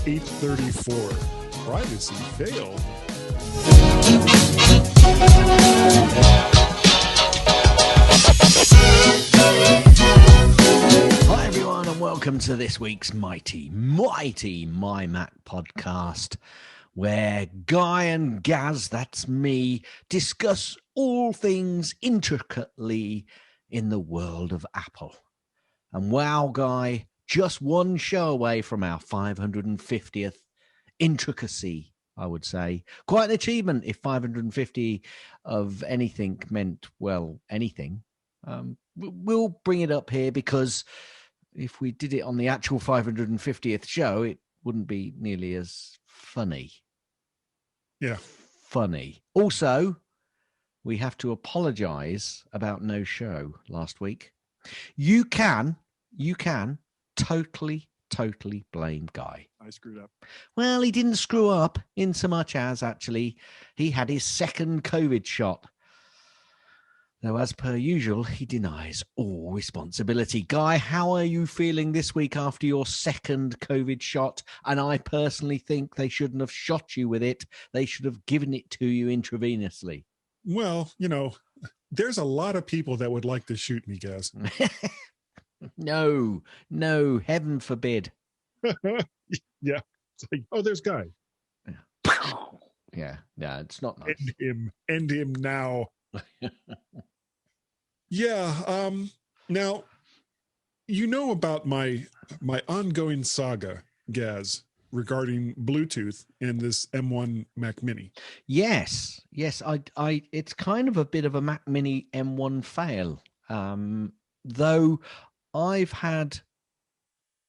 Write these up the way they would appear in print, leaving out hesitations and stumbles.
834. Privacy fail. Hi everyone, and welcome to this week's mighty MyMac podcast, where Guy and Gaz, that's me, discuss all things intricately in the world of Apple. And wow, Guy, just one show away from our 550th intricacy, I would say. Quite an achievement if 550 of anything meant, well, anything. We'll bring it up here because if we did it on the actual 550th show, it wouldn't be nearly as funny. Yeah. Funny. Also, we have to apologize about no show last week. You can totally blame Guy. I screwed up. Well, he didn't screw up in so much as actually he had his second COVID shot. Though, as per usual, he denies all responsibility. Guy, how are you feeling this week after your second COVID shot? And I personally think they shouldn't have shot you with it. They should have given it to you intravenously. Well, you know, there's a lot of people that would like to shoot me, Gaz. No, heaven forbid. Yeah. It's like, oh, there's Guy. Yeah, it's not nice. End him now. Yeah. Now, you know about my ongoing saga, Gaz, regarding Bluetooth and this M1 Mac Mini. Yes. I it's kind of a bit of a Mac Mini M1 fail. Though I've had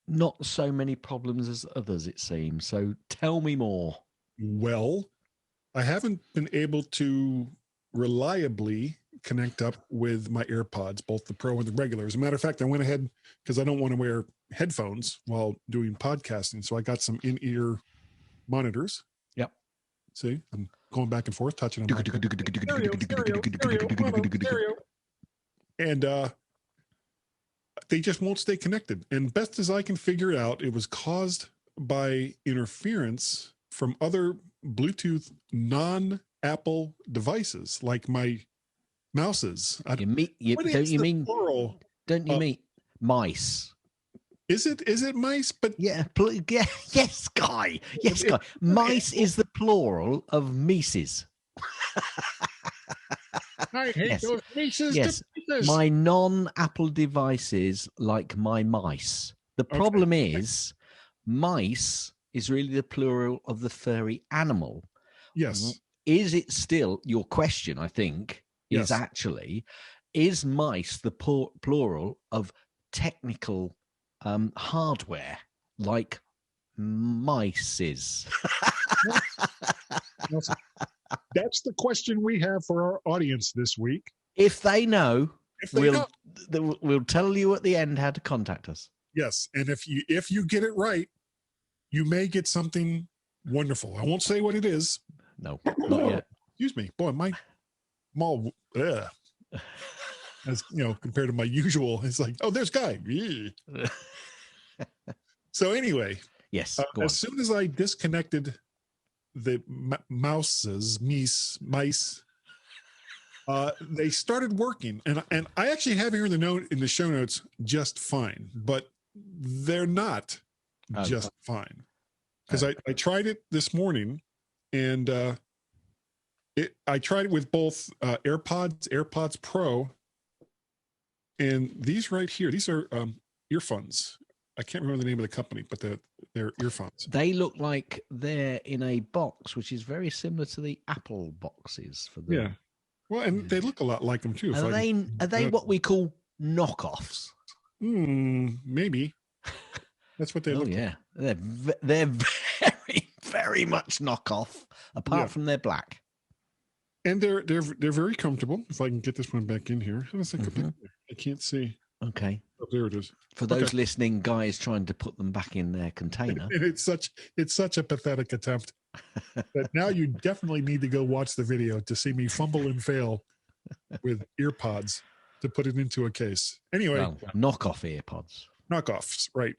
not so many problems as others, it seems. So tell me more. Well, I haven't been able to reliably connect up with my AirPods, both the Pro and the regular. As a matter of fact, I went ahead because I don't want to wear headphones while doing podcasting. So I got some in-ear monitors. Yep. See, I'm going back and forth, touching them. And they just won't stay connected. And best as I can figure it out, it was caused by interference from other Bluetooth non-Apple devices, like my mouses. Don't you mean mice? Is it mice? But yes, Guy. Yes, Guy. Mice is the plural of Mises. I hate those Mises. Yes, my non-Apple devices like my mice. The problem is, mice is really the plural of the furry animal. Yes. Is it still, your question, I think, is actually, is mice the plural of technical hardware like mices? That's the question we have for our audience this week. If they know, we'll tell you at the end how to contact us. Yes, and if you get it right, you may get something wonderful. I won't say what it is. No, not yet. Excuse me, boy. My mall, as you know, compared to my usual, it's like, oh, there's Guy. So anyway, yes. As soon as I disconnected the mice, they started working, and I actually have here in the show notes just fine, but they're not just fine, because I tried it this morning, and I tried it with both AirPods Pro, and these right here, these are earphones. I can't remember the name of the company, but they're earphones. They look like they're in a box, which is very similar to the Apple boxes for them. Yeah. Well, and they look a lot like them too. Are they what we call knockoffs? Maybe. That's what they look like. They're very, very much knockoff, apart from they're black. And they're very comfortable. If I can get this one back in here. I can't see. Okay. Oh, there it is. For those listening, Guy is trying to put them back in their container. And it's such a pathetic attempt that now you definitely need to go watch the video to see me fumble and fail with earpods to put it into a case. Anyway, knockoff earpods. Knockoffs, right?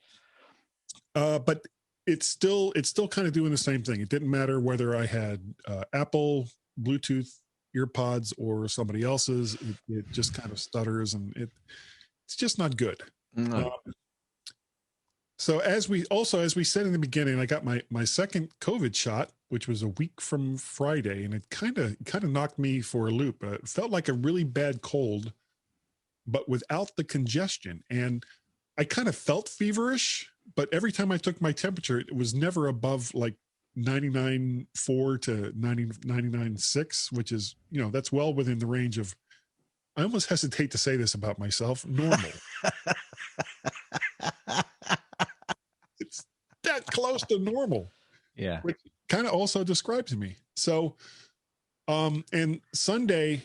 But it's still kind of doing the same thing. It didn't matter whether I had Apple Bluetooth earpods or somebody else's. It just kind of stutters, and it's just not good. No. So as we said in the beginning, I got my second COVID shot, which was a week from Friday, and it kind of knocked me for a loop. It felt like a really bad cold, but without the congestion. And I kind of felt feverish, but every time I took my temperature, it was never above like 99.4 to 99.6, which is, that's well within the range of, I almost hesitate to say this about myself, normal. It's that close to normal. Yeah. Which kind of also describes me. So, and Sunday,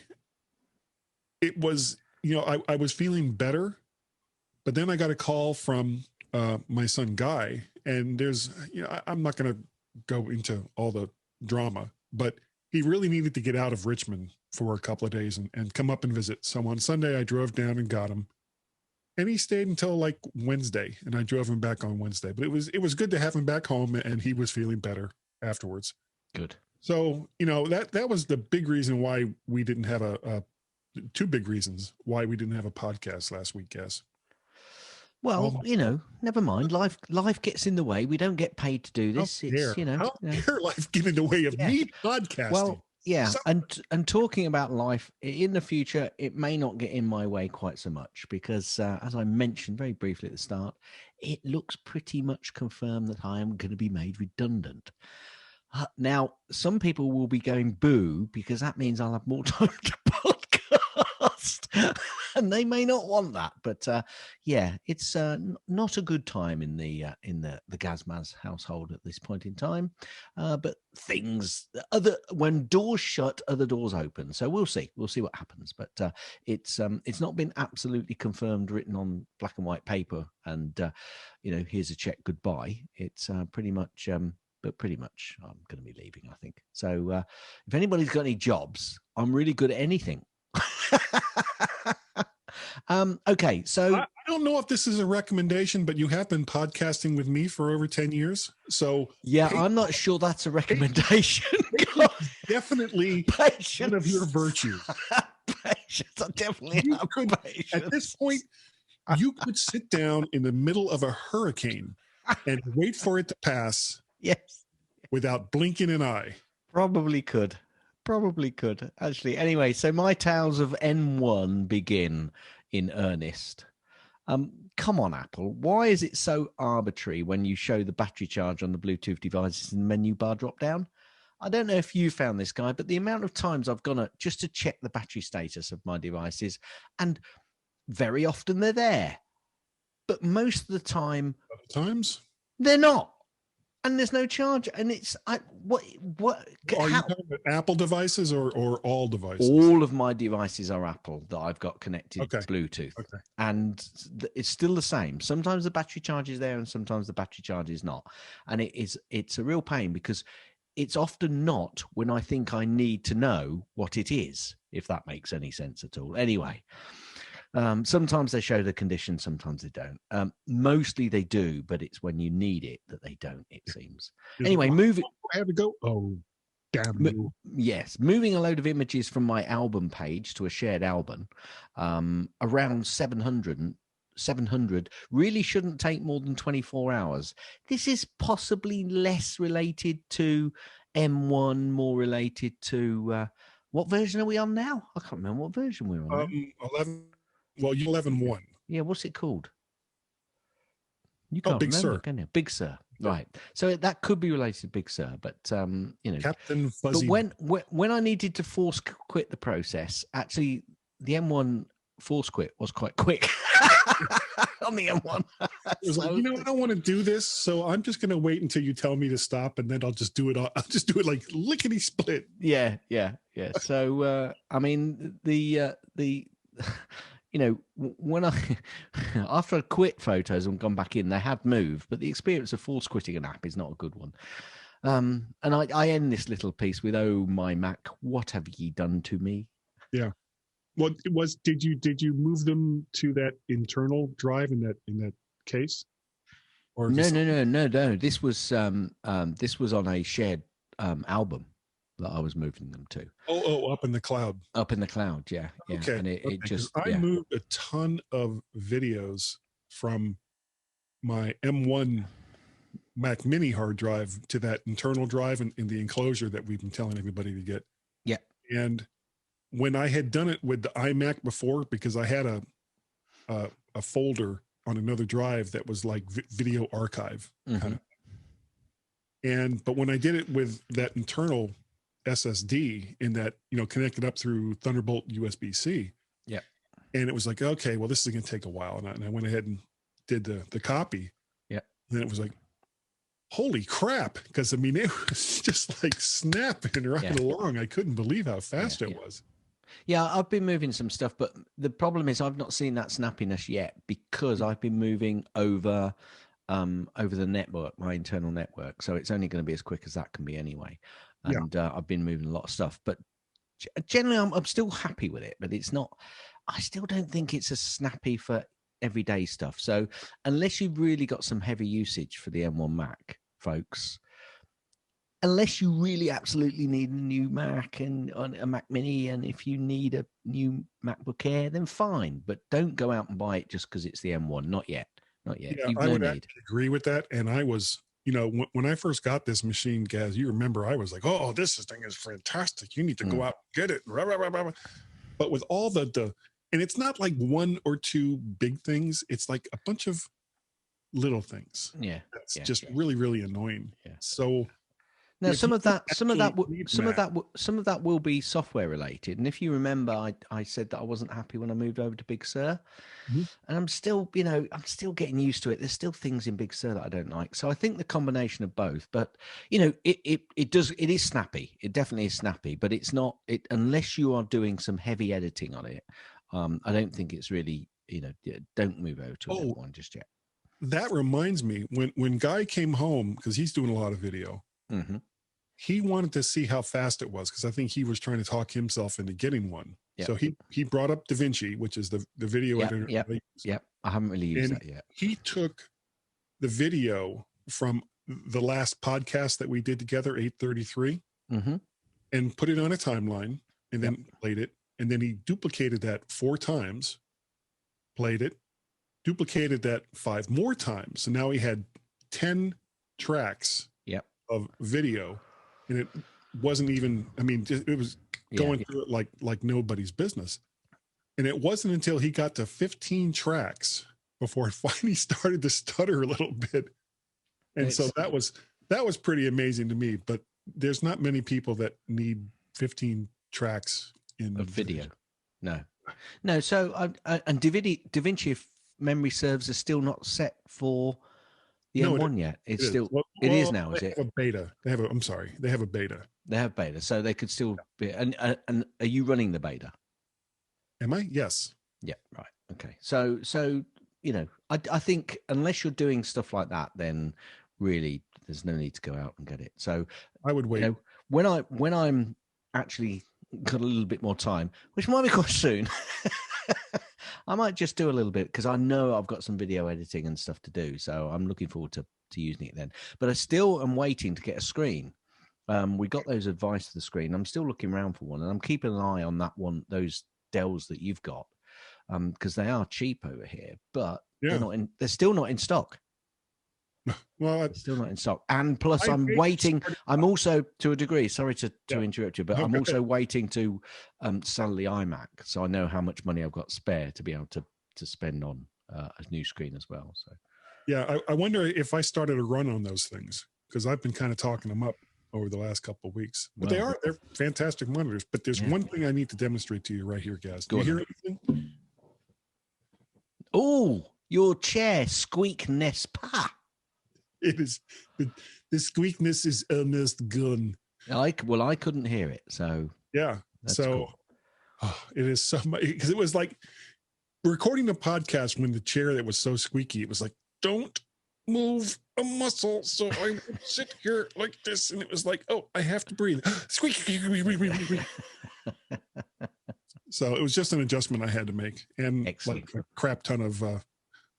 it was, I was feeling better, but then I got a call from my son Guy, and there's, I'm not going to go into all the drama, but he really needed to get out of Richmond for a couple of days and come up and visit. So on Sunday, I drove down and got him, and he stayed until like Wednesday, and I drove him back on Wednesday. But it was good to have him back home, and he was feeling better afterwards. Good. So, that was the big reason why we didn't have two big reasons why we didn't have a podcast last week, Guess. Well, never mind. Life gets in the way. We don't get paid to do this. How dare life get in the way of me podcasting? Well, yeah, and talking about life in the future, it may not get in my way quite so much because, as I mentioned very briefly at the start, it looks pretty much confirmed that I am going to be made redundant. Now, some people will be going boo because that means I'll have more time to podcast, and they may not want that. But it's not a good time in the Gazmaz household at this point in time. But when doors shut, other doors open. So we'll see what happens. But it's not been absolutely confirmed, written on black and white paper, and here's a check, goodbye. It's pretty much. But pretty much I'm going to be leaving, I think. So if anybody's got any jobs, I'm really good at anything. Okay, so I don't know if this is a recommendation, but you have been podcasting with me for over 10 years. So yeah, I'm not sure that's a recommendation. Definitely one of your virtues. Patience. I definitely have patience. At this point, you could sit down in the middle of a hurricane and wait for it to pass. Yes. Without blinking an eye. Probably could, actually. Anyway, so my tales of N1 begin in earnest. Come on, Apple. Why is it so arbitrary when you show the battery charge on the Bluetooth devices in the menu bar drop down? I don't know if you found this, Guy, but the amount of times I've gone just to check the battery status of my devices, and very often they're there. But most of the time... Sometimes? They're not. And there's no charge, and it's what? Are you talking about Apple devices or all devices? All of my devices are Apple that I've got connected to Bluetooth, and it's still the same. Sometimes the battery charge is there, and sometimes the battery charge is not, and it's a real pain because it's often not when I think I need to know what it is, if that makes any sense at all. Anyway. Sometimes they show the condition, sometimes they don't. Mostly they do, but it's when you need it that they don't, it seems. Anyway, moving. I have to go. Oh, damn you. Yes, moving a load of images from my album page to a shared album, around 700 really shouldn't take more than 24 hours. This is possibly less related to M1, more related to what version are we on now? I can't remember what version we're on. 11. Well, you 11.1. Yeah, what's it called? You can't Big remember, Sur. can you? Big Sur. Right. So that could be related to Big Sur, but Captain Fuzzy. But when I needed to force quit the process, actually the M1 force quit was quite quick on the M1. It was like, I don't want to do this, so I'm just going to wait until you tell me to stop, and then I'll just do it. I'll just do it like lickety split. Yeah. So I mean the when after I quit photos and gone back in, they have moved, but the experience of force quitting an app is not a good one. And I end this little piece with, "Oh, MyMac, what have ye done to me?" Yeah. What was? Did you move them to that internal drive in that case, Or No. This was on a shared album that I was moving them to. Oh, up in the cloud. Up in the cloud, yeah. Okay. And it just I moved a ton of videos from my M1 Mac Mini hard drive to that internal drive in the enclosure that we've been telling everybody to get. Yeah. And when I had done it with the iMac before, because I had a folder on another drive that was like video archive kind of. But when I did it with that internal SSD in that, connected up through Thunderbolt USB-C. Yeah. And it was like, okay, well, this is going to take a while. And I went ahead and did the copy. Yeah. And then it was like, holy crap. Because, it was just like snapping right along. I couldn't believe how fast it was. Yeah, I've been moving some stuff, but the problem is I've not seen that snappiness yet because I've been moving over the network, my internal network. So it's only going to be as quick as that can be anyway. And I've been moving a lot of stuff, but generally I'm still happy with it, but it's not, I still don't think it's as snappy for everyday stuff. So unless you've really got some heavy usage for the M1 Mac, folks, unless you really absolutely need a new Mac and a Mac Mini, and if you need a new MacBook Air, then fine. But don't go out and buy it just because it's the M1. Not yet. Yeah, I would agree with that. And I was, when I first got this machine, Gaz, you remember I was like, oh, this thing is fantastic. You need to go out and get it. But with all and it's not like one or two big things. It's like a bunch of little things. Yeah. That's just really, really annoying. Yeah. So now some of that will be software related. And if you remember, I said that I wasn't happy when I moved over to Big Sur, and I'm still getting used to it. There's still things in Big Sur that I don't like. So I think the combination of both, but it is snappy. It definitely is snappy, but it's not unless you are doing some heavy editing on it. I don't think it's really, don't move over to another one just yet. That reminds me when Guy came home, because he's doing a lot of video. He wanted to see how fast it was because I think he was trying to talk himself into getting one. Yep. So he brought up DaVinci, which is the video editor. Yep. I haven't really used that yet. He took the video from the last podcast that we did together, 833, and put it on a timeline and then played it. And then he duplicated that 4 times, played it, duplicated that 5 more times. So now he had 10 tracks of video, and it wasn't even, it was going through it like nobody's business. And it wasn't until he got to 15 tracks before it finally started to stutter a little bit. And so that was pretty amazing to me, but there's not many people that need 15 tracks in video. No. So and DaVinci, if memory serves, is still not set for the M1 yet. It's still it is now, is it? They have a beta. They have a beta. They have beta, so they could still be. And are you running the beta? Am I? Yes. Yeah. Right. Okay. So I think unless you're doing stuff like that, then really there's no need to go out and get it. So I would wait. When I'm actually got a little bit more time, which might be quite soon. I might just do a little bit because I know I've got some video editing and stuff to do. So I'm looking forward to using it then. But I still am waiting to get a screen. We got those advice for the screen. I'm still looking around for one, and I'm keeping an eye on that one, those Dells that you've got, because they are cheap over here, but they're still not in stock. Well, it's still not in stock. And plus I'm waiting. I'm also, to a degree, sorry to interrupt you, but I'm also waiting to sell the iMac. So I know how much money I've got spare to be able to spend on a new screen as well. So yeah, I wonder if I started a run on those things, because I've been kind of talking them up over the last couple of weeks. But they're fantastic monitors. But there's one thing I need to demonstrate to you right here, guys. Do you hear anything? Oh, your chair squeak nest pa. It is the squeakness is almost gone. I couldn't hear it, so yeah. So cool. It is so much, because it was like recording the podcast when the chair that was so squeaky. It was like, don't move a muscle, so I would sit here like this, and it was like, oh, I have to breathe. Squeaky. So it was just an adjustment I had to make, and like a crap ton of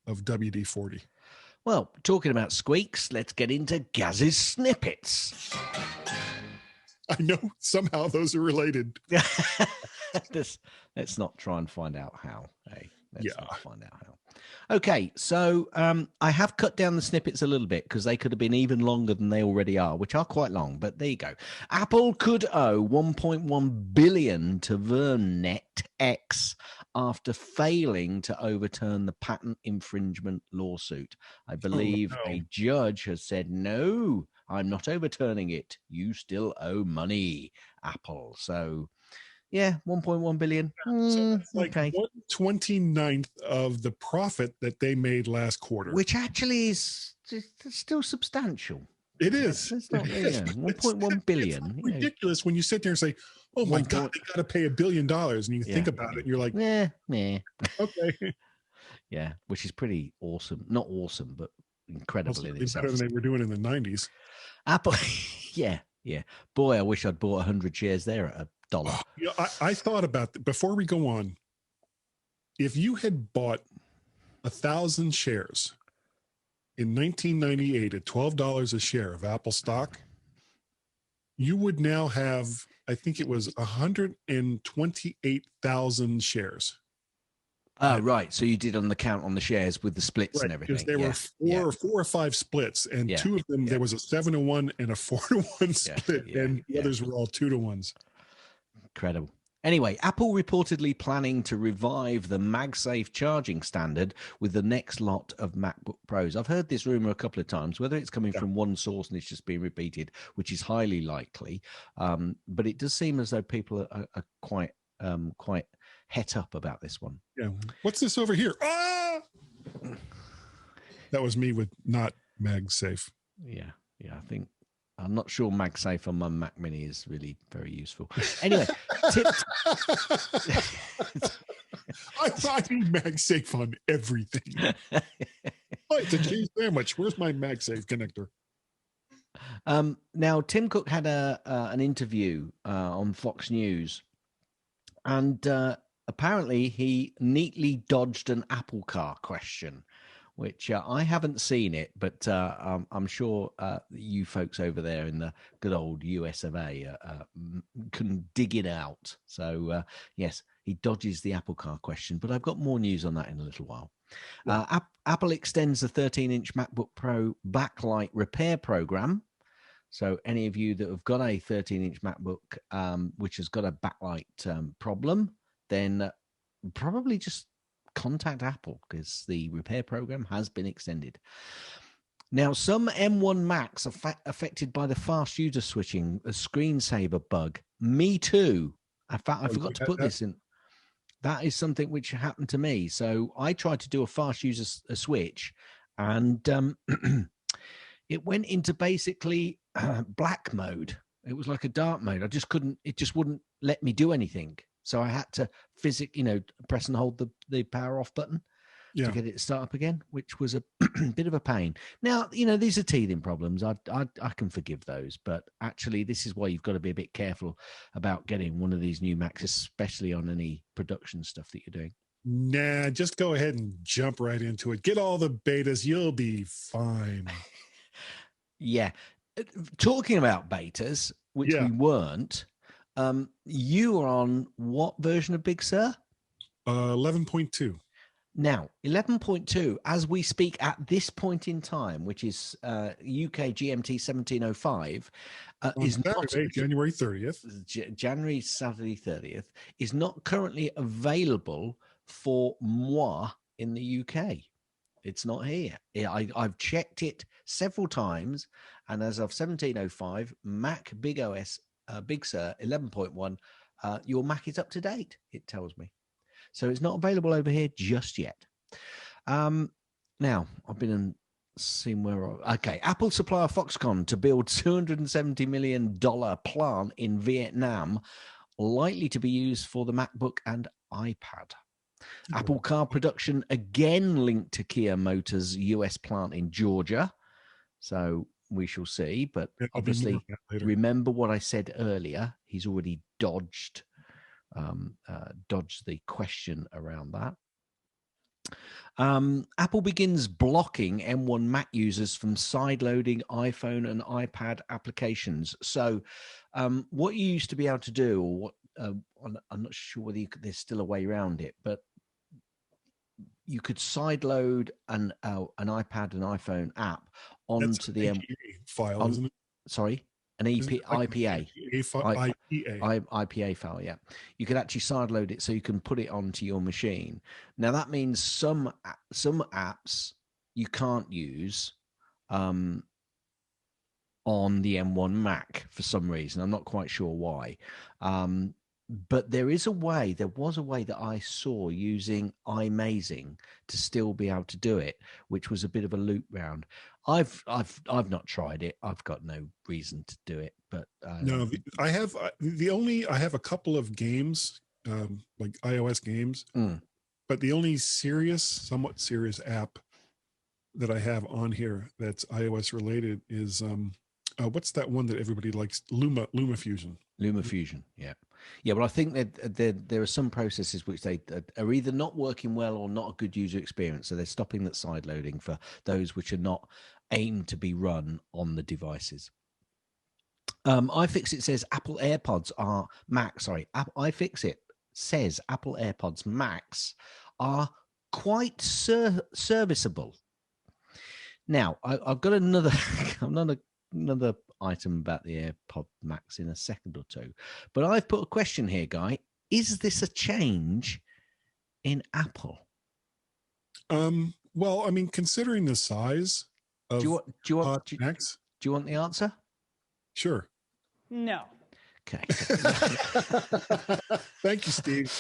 WD-40. Well, talking about squeaks, let's get into Gaz's snippets. I know somehow those are related. Let's not try and find out how. Hey, let's Yeah. not find out how. Okay, so I have cut down the snippets a little bit because they could have been even longer than they already are, which are quite long. But there you go. Apple could owe 1.1 billion to VernetX after failing to overturn the patent infringement lawsuit. I believe a judge has said, no, I'm not overturning it. You still owe money, Apple. So, yeah, 1.1 billion. So that's like okay. 1/29th of the profit that they made last quarter. Which actually is still substantial. It is. It's not, 1.1 billion. It's ridiculous when you sit there and say, oh my God, they got to pay $1 billion. And you think about it, and you're like, okay. Yeah, which is pretty awesome. Not awesome, but incredible in itself. Better than they were doing in the 90s. Apple, yeah. Boy, I wish I'd bought 100 shares there at $1. I thought about that before we go on. If you had bought 1,000 shares in 1998 at $12 a share of Apple stock, you would now have, I think it was 128,000 shares. Oh, right. So you did on the count on the shares with the splits and everything. Because there were four or five splits, and two of them, there was a 7-to-1 and a 4-to-1 split, and the others were all 2-to-1s. Incredible. Anyway, Apple reportedly planning to revive the MagSafe charging standard with the next lot of MacBook Pros. I've heard this rumor a couple of times, whether it's coming from one source and it's just being repeated, which is highly likely. But it does seem as though people are quite het up about this one. Yeah. What's this over here? Ah! That was me with not MagSafe. Yeah. I think I'm not sure MagSafe on my Mac Mini is really very useful. Anyway, I need MagSafe on everything. It's a cheese sandwich. Where's my MagSafe connector? Now, Tim Cook had an interview on Fox News, and apparently he neatly dodged an Apple Car question, which I haven't seen it, but I'm sure you folks over there in the good old US of A can dig it out. So, yes, he dodges the Apple Car question, but I've got more news on that in a little while. Yeah. Apple extends the 13-inch MacBook Pro backlight repair program. So any of you that have got a 13-inch MacBook which has got a backlight problem, then probably just contact Apple because the repair program has been extended. Now, some M1 Macs are affected by the fast user switching, a screensaver bug. Me too. In fact, I forgot to put this in. That is something which happened to me. So I tried to do a fast user switch, and it went into basically black mode. It was like a dark mode. I just couldn't. It just wouldn't let me do anything. So I had to press and hold the power off button to get it to start up again, which was a bit of a pain. Now, these are teething problems. I can forgive those, but actually this is why you've got to be a bit careful about getting one of these new Macs, especially on any production stuff that you're doing. Nah, just go ahead and jump right into it. Get all the betas. You'll be fine. Yeah. Talking about betas, which we weren't, you are on what version of Big Sur? 11.2. Now, 11.2, as we speak at this point in time, which is UK GMT 1705, is Saturday, not January 30th. January Saturday 30th is not currently available for moi in the UK. It's not here. I've checked it several times, and as of 1705, Mac Big OS Big Sur 11.1, your Mac is up to date, it tells me. So it's not available over here just yet. Now, I've been and seen where... Okay, Apple supplier Foxconn to build $270 million plant in Vietnam, likely to be used for the MacBook and iPad. Apple car production again linked to Kia Motors' US plant in Georgia. So we shall see. But obviously, remember what I said earlier. He's already dodged the question around that. Apple begins blocking M1 Mac users from sideloading iPhone and iPad applications. So, what you used to be able to do, or what I'm not sure whether there's still a way around it, but you could sideload an iPad and iPhone app onto the APA file, isn't it? Sorry, an IPA. IPA file, yeah. You could actually sideload it so you can put it onto your machine. Now that means some apps you can't use on the M1 Mac for some reason. I'm not quite sure why. But there was a way that I saw using iMazing to still be able to do it, which was a bit of a loop round. I've not tried it. I've got no reason to do it, but no, I have a couple of games, like iOS games, but the only somewhat serious app that I have on here that's iOS related is what's that one that everybody likes? LumaFusion. LumaFusion, yeah. But I think that there are some processes which they are either not working well or not a good user experience, so they're stopping that side loading for those which are not aimed to be run on the devices. iFixit says Apple AirPods are Max. Sorry, iFixit says Apple AirPods Max are quite serviceable. Now, I've got another item about the AirPod Max in a second or two, but I've put a question here, Guy. Is this a change in Apple? Well, I mean, considering the size of Max, do you want the answer? Sure. No. Okay. Thank you, Steve.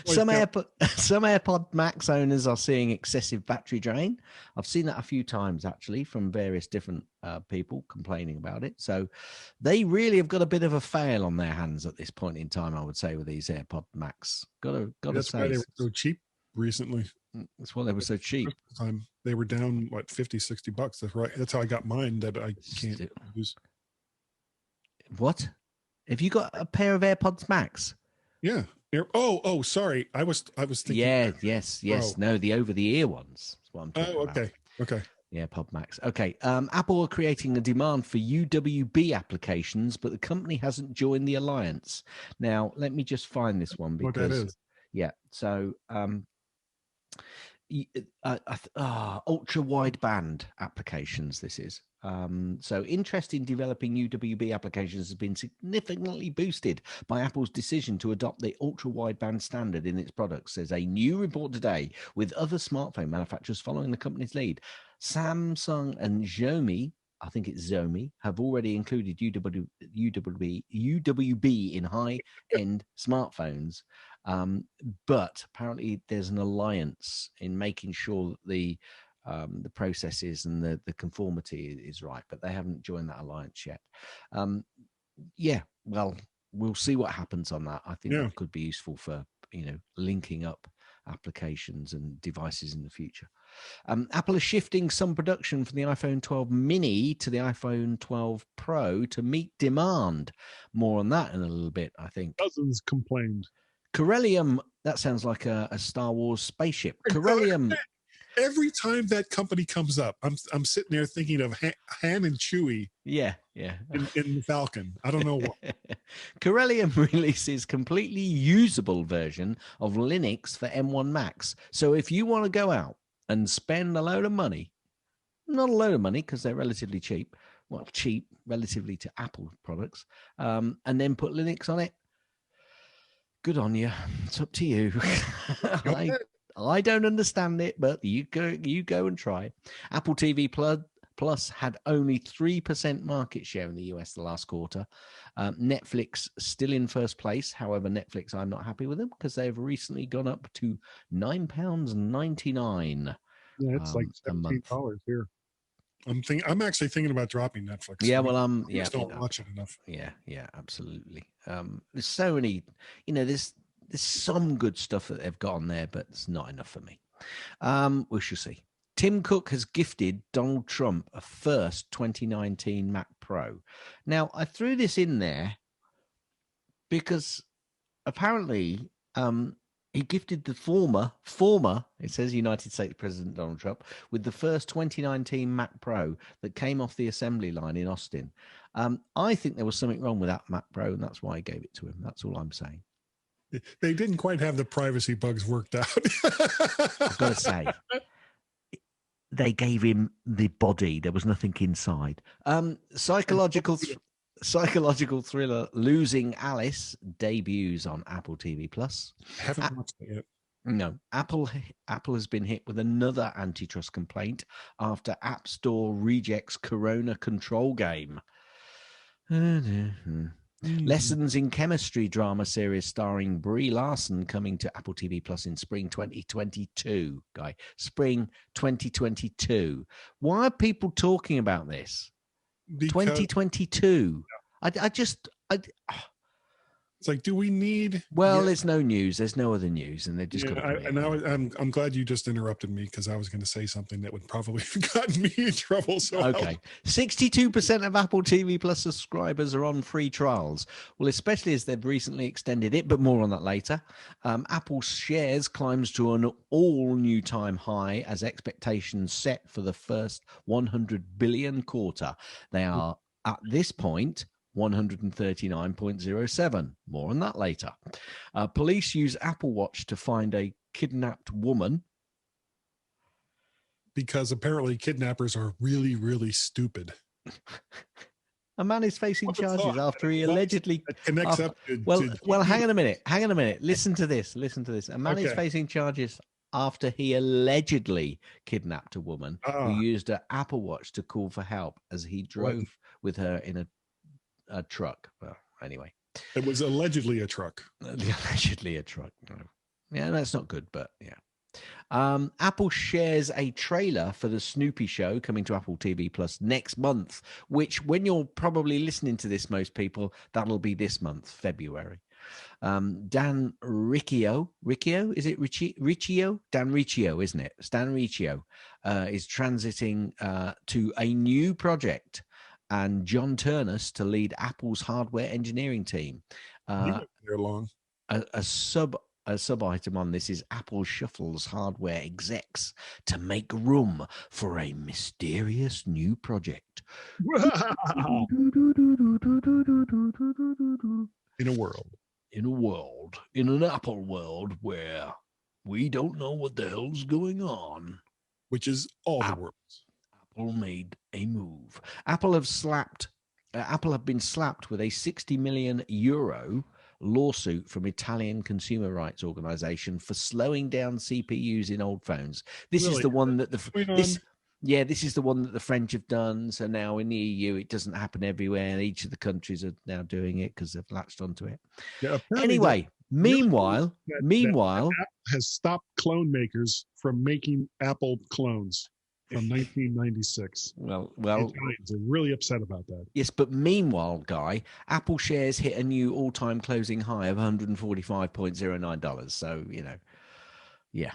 Some AirPod Max owners are seeing excessive battery drain. I've seen that a few times, actually, from various different people complaining about it. So they really have got a bit of a fail on their hands at this point in time, I would say, with these AirPod Max. That's why they were so cheap recently. That's why they were so cheap. Time they were down, what, $50-$60. That's right. That's how I got mine that I can't use. What? Have you got a pair of AirPods Max? Yeah. Oh, sorry. I was thinking. Yeah, yes. No, the over-the-ear ones. That's what I'm talking about. Okay. Yeah, Pod Max. Okay. Apple are creating a demand for UWB applications, but the company hasn't joined the alliance. Now, let me just find this one because. What that is? Yeah. So, ultra wideband applications. This is. So interest in developing UWB applications has been significantly boosted by Apple's decision to adopt the ultra-wideband standard in its products, says a new report today, with other smartphone manufacturers following the company's lead. Samsung and Xiaomi, I think it's Xiaomi, have already included UWB in high-end smartphones. But apparently there's an alliance in making sure that the processes and the conformity is right, but they haven't joined that alliance yet. Well, we'll see what happens on that. I think that could be useful for linking up applications and devices in the future. Apple is shifting some production from the iPhone 12 mini to the iPhone 12 Pro to meet demand. More on that in a little bit, I think. Dozens complained. Corellium, that sounds like a Star Wars spaceship. Corellium. Every time that company comes up, I'm sitting there thinking of Han and Chewie. Yeah. In the Falcon. I don't know what. Corellium releases completely usable version of Linux for M1 Macs. So if you want to go out and spend a load of money, not a load of money because they're relatively cheap, cheap relatively to Apple products, and then put Linux on it, good on you. It's up to you. I don't understand it, but you go and try. Apple TV Plus had only 3% market share in the US the last quarter. Netflix still in first place. However, Netflix, I'm not happy with them because they've recently gone up to £9.99. Yeah, it's like $17 here. I'm actually thinking about dropping Netflix. Yeah, well, I just don't watch it enough. Yeah, absolutely. There's so many, there's some good stuff that they've got on there, but it's not enough for me. We shall see. Tim Cook has gifted Donald Trump a first 2019 Mac Pro. Now, I threw this in there because apparently He gifted the former, it says United States President Donald Trump, with the first 2019 Mac Pro that came off the assembly line in Austin. I think there was something wrong with that Mac Pro, and that's why I gave it to him. That's all I'm saying. They didn't quite have the privacy bugs worked out. I've got to say, they gave him the body. There was nothing inside. Psychological thriller Losing Alice debuts on Apple TV Plus. Haven't watched it yet. No, Apple has been hit with another antitrust complaint after App Store rejects Corona control game. Lessons in Chemistry drama series starring Brie Larson coming to Apple TV Plus in spring 2022. Spring 2022. Why are people talking about this? 2022. It's like, do we need? Well, there's no news. There's no other news, and they've just got. I'm glad you just interrupted me because I was going to say something that would probably have gotten me in trouble. So okay, 62% of Apple TV Plus subscribers are on free trials. Well, especially as they've recently extended it, but more on that later. Apple shares climbs to an all-new time high as expectations set for the first 100 billion quarter. They are at this point 139.07. More on that later. Police use Apple Watch to find a kidnapped woman. Because apparently kidnappers are really, really stupid. A man is facing charges after he allegedly... Well, hang on a minute. Listen to this. A man is facing charges after he allegedly kidnapped a woman who used an Apple Watch to call for help as he drove with her in a truck. Well, anyway, it was allegedly a truck. Allegedly a truck. Yeah, that's not good, but yeah. Apple shares a trailer for the Snoopy show coming to Apple TV Plus next month, which when you're probably listening to this, most people, that'll be this month, February. Dan Riccio, is it Riccio? Dan Riccio, isn't it? Stan Riccio is transiting to a new project, and John Turnus to lead Apple's hardware engineering team. They're long. A sub item on this is Apple shuffles hardware execs to make room for a mysterious new project. In an Apple world where we don't know what the hell's going on. Which is all the worlds. Apple made a move. Apple have been slapped with a 60 million euro lawsuit from Italian consumer rights organization for slowing down CPUs in old phones. This is the one that this is the one that the French have done. So now in the EU, it doesn't happen everywhere. Each of the countries are now doing it because they've latched onto it. Yeah, anyway, meanwhile, Apple has stopped clone makers from making Apple clones from 1996. Well, Italians are really upset about that. Yes, but meanwhile, Guy, Apple shares hit a new all-time closing high of $145.09. So, yeah.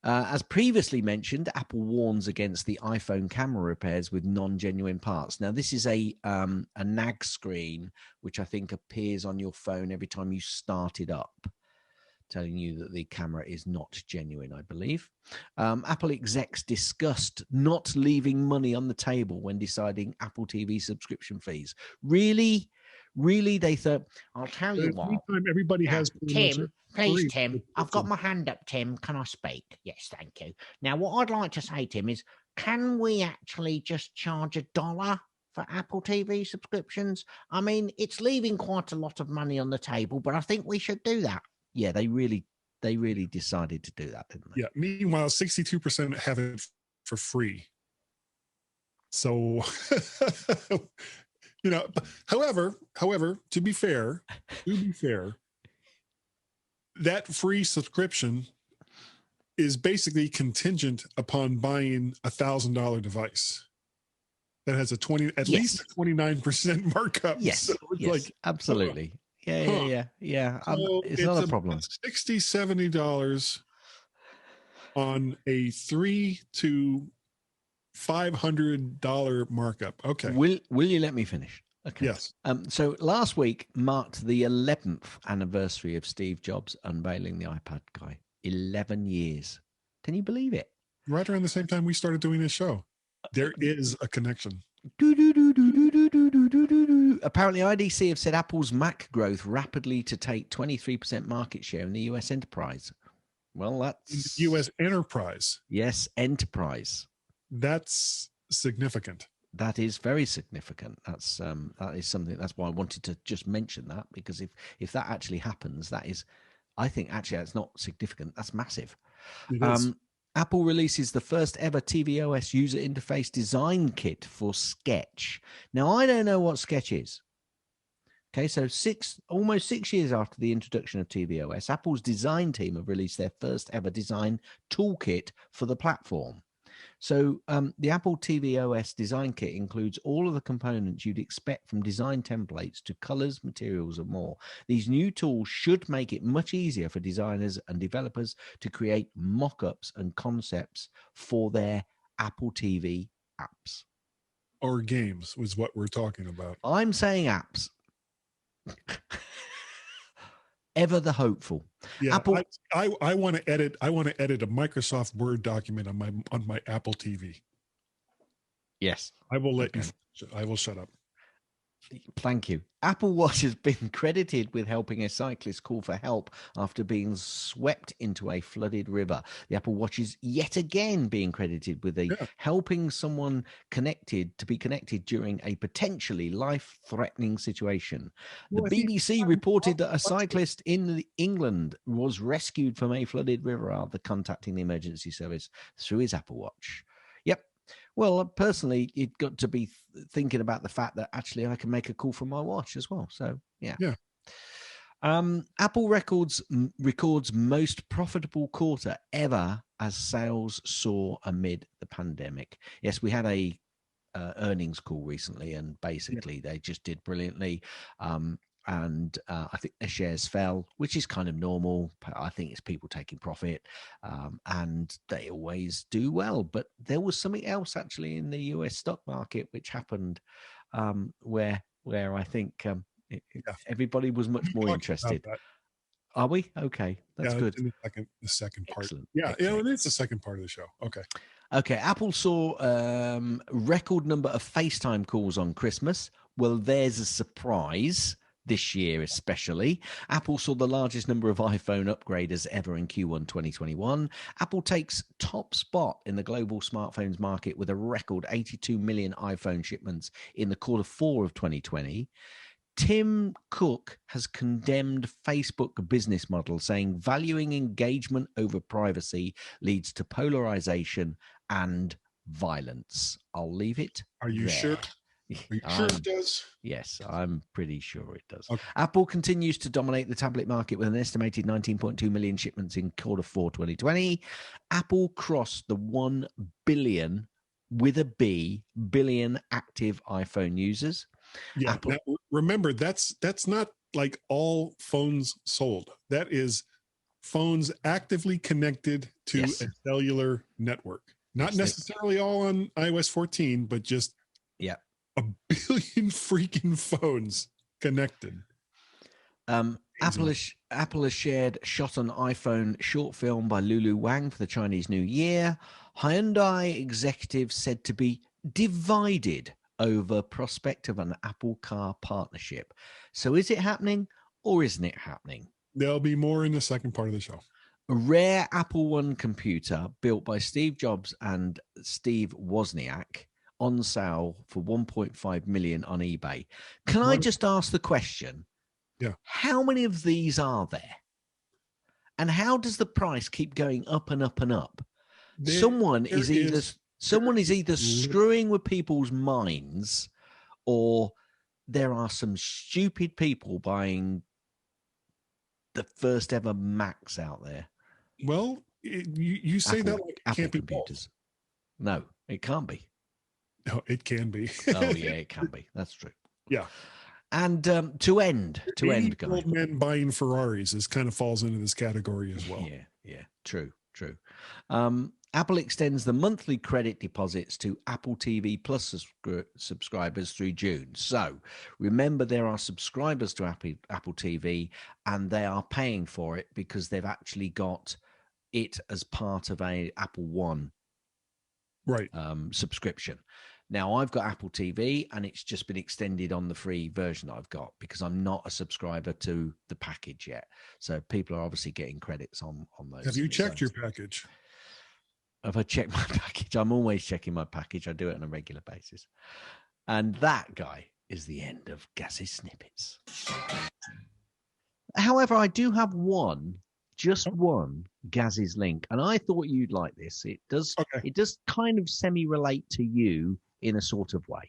As previously mentioned, Apple warns against the iPhone camera repairs with non-genuine parts. Now, this is a nag screen, which I think appears on your phone every time you start it up, telling you that the camera is not genuine, I believe. Apple execs discussed not leaving money on the table when deciding Apple TV subscription fees. Really, they thought, I'll tell you what. Everybody has Tim, please, Tim. I've got my hand up, Tim. Can I speak? Yes, thank you. Now, what I'd like to say, Tim, is can we actually just charge $1 for Apple TV subscriptions? I mean, it's leaving quite a lot of money on the table, but I think we should do that. Yeah, they really decided to do that, didn't they? Yeah. Meanwhile, 62% have it for free. So, however, to be fair, that free subscription is basically contingent upon buying $1,000 device that has at least a 29% markup. Yes, so yes, absolutely. Yeah. So it's not a problem. $60, $70 on a $300 to $500 markup. Okay. Will you let me finish? Okay. Yes. So last week marked the 11th anniversary of Steve Jobs unveiling the iPad guy. 11 years. Can you believe it? Right around the same time we started doing this show. There is a connection. Apparently, IDC have said Apple's Mac growth rapidly to take 23% market share in the US enterprise. Well, that's U.S. enterprise. Yes, enterprise. That's significant. That is very significant. That is something. That's why I wanted to just mention that, because if that actually happens, that is, I think actually that's not significant. That's massive. It is. Apple releases the first ever tvOS user interface design kit for Sketch. Now, I don't know what Sketch is. Okay, so almost 6 years after the introduction of tvOS, Apple's design team have released their first ever design toolkit for the platform. So the Apple tvOS design kit includes all of the components you'd expect from design templates to colors, materials, and more. These new tools should make it much easier for designers and developers to create mock-ups and concepts for their Apple TV apps. Or games was what we're talking about. I'm saying apps. Ever the hopeful. Yeah, Apple. I want to edit. I want to edit a Microsoft Word document on my Apple TV. Yes, I will let you. I will shut up. Thank you. Apple Watch has been credited with helping a cyclist call for help after being swept into a flooded river. The Apple Watch is yet again being credited with helping someone to be connected during a potentially life-threatening situation. The BBC reported that a cyclist in England was rescued from a flooded river after contacting the emergency service through his Apple Watch. Yep. Well, personally, it got to be thinking about the fact that actually I can make a call from my watch as well. So, yeah. Apple records most profitable quarter ever as sales soar amid the pandemic. Yes, we had a earnings call recently, and basically they just did brilliantly. And I think their shares fell, which is kind of normal. I think it's people taking profit, and they always do well. But there was something else actually in the US stock market which happened, where I think everybody was much more interested. Are we? Okay, that's good. In the second part. Excellent. Yeah, Excellent. it's the second part of the show. Okay, Apple saw record number of FaceTime calls on Christmas. Well, there's a surprise. This year especially, Apple saw the largest number of iPhone upgraders ever in Q1 2021. Apple takes top spot in the global smartphones market with a record 82 million iPhone shipments in the quarter 4 of 2020. Tim Cook has condemned Facebook business model, saying valuing engagement over privacy leads to polarization and violence. I'll leave it. Are you there. sure? Are you sure it does? Yes, I'm pretty sure it does. Okay. Apple continues to dominate the tablet market with an estimated 19.2 million shipments in quarter 4 2020. Apple crossed the 1 billion with a B billion active iPhone users. Yeah. Now, remember, that's not like all phones sold. That is phones actively connected to a cellular network. Not necessarily all on iOS 14, but just a billion freaking phones connected. Apple has shared shot on iPhone short film by Lulu Wang for the Chinese New Year. Hyundai executives said to be divided over prospect of an Apple car partnership. So is it happening or isn't it happening? There'll be more in the second part of the show. A rare Apple One computer built by Steve Jobs and Steve Wozniak on sale for 1.5 million on eBay. Can I just ask the question? Yeah. How many of these are there? And how does the price keep going up and up and up? Someone is either screwing with people's minds, or there are some stupid people buying the first ever Macs out there. Well, you say Apple, that like it Apple can't be computers. No, it can't be. No, it can be. Oh yeah, it can be. That's true. Yeah. And to end, guys. Old men buying Ferraris kind of falls into this category as well. Yeah, true. Apple extends the monthly credit deposits to Apple TV Plus subscribers through June. So remember, there are subscribers to Apple TV, and they are paying for it because they've actually got it as part of a Apple One subscription. Now, I've got Apple TV, and it's just been extended on the free version I've got because I'm not a subscriber to the package yet. So people are obviously getting credits on those. Have you checked your package? Have I checked my package? I'm always checking my package. I do it on a regular basis. And that, guy, is the end of Gaz's snippets. However, I do have just one Gaz's link, and I thought you'd like this. It does kind of semi-relate to you in a sort of way.